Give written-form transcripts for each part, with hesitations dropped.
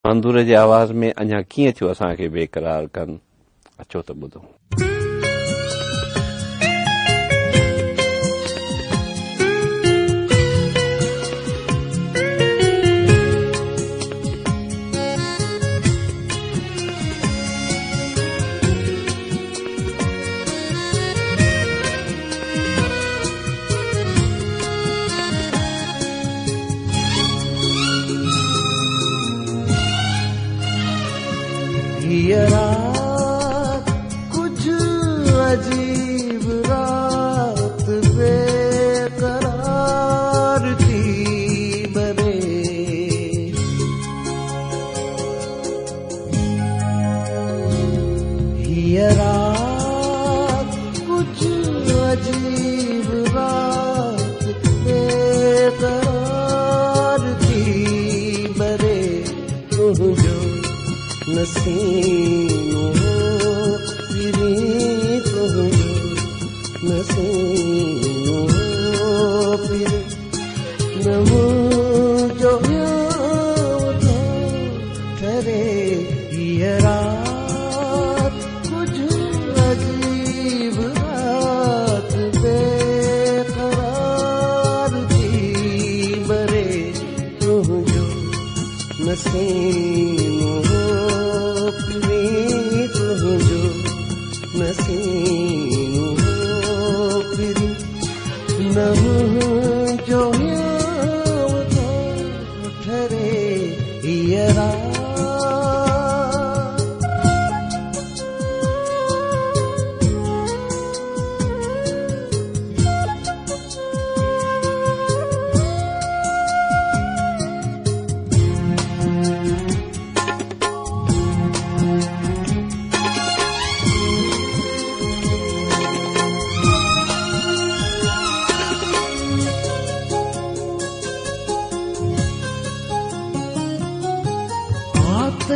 मांदूर जे आवाज़ में अञा कीअं थियो असांखे बेक़रार कनि, अचो त ॿुधो। ये रात कुछ अजीब रात बेकरार थी बरे, ये रात कुछ अजीब रात बेकरार थी बरे, तुझो नसीनों फिरी तुझो नसीनों फिरी नमो जो ठहरे, ये रात कुछ अजीब रात बेकरार थी बरे, तुझो नसीनों तुझो नसीनों फिरी नमो जो ठहरे, ये रात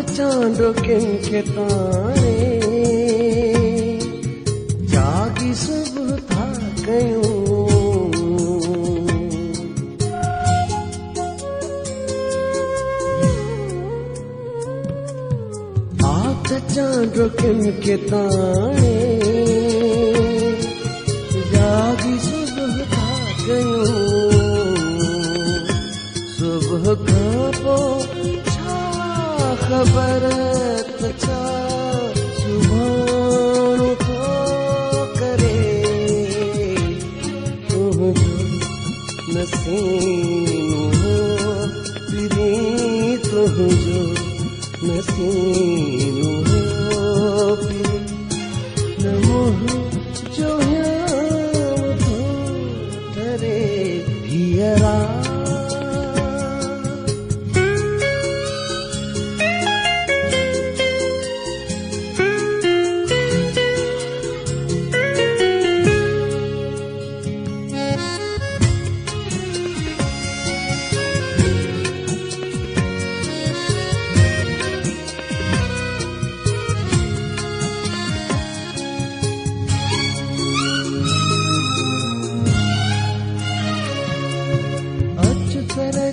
चांदो किनके ताने जागी सुबह था गयूं, आप चांदो किनके ताने जागी सुबह था गयूं, सुबह का वो खबर तछा सुभान को करे, तुझो नसीनों फिरी तुझो नसीनों फिरी नमो जो ठहरे, ये रात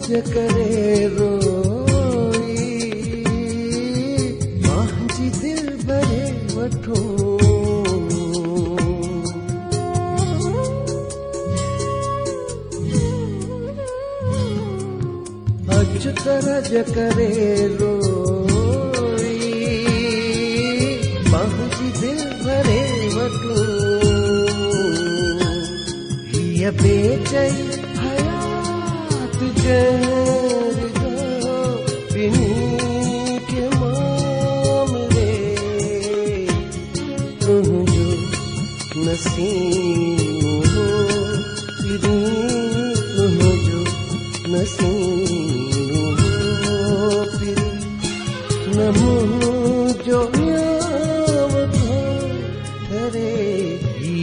करे रोई मांझी दिल भरे वठो, अच तरज करे रोई मांझी दिल भरे वठो, ये बेचैन के मामले तुझो नसीनों फिरी तुझो नसीनों फिरी नमो जो ठहरे,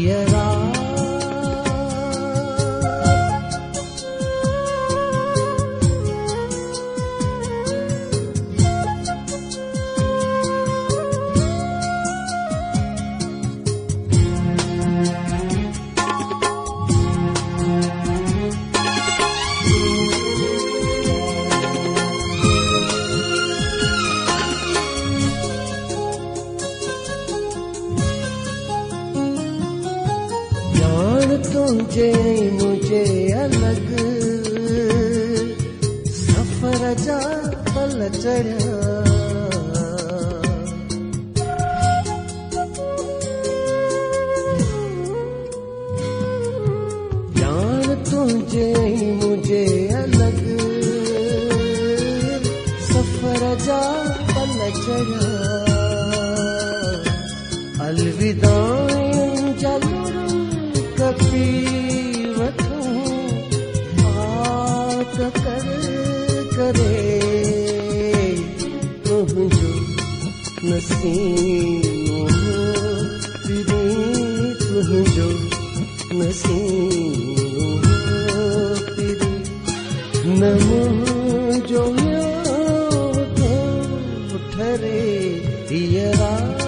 ये रात तुझे मुझे अलग सफर जा पल चढ़िया तुझे मुझे अलग सफर जा पल चढ़ा अलविदा जलूर कपी वठूं आक कर करे तुझो नसीब फिरी तुझो नसीब न मुझो ठरे यारा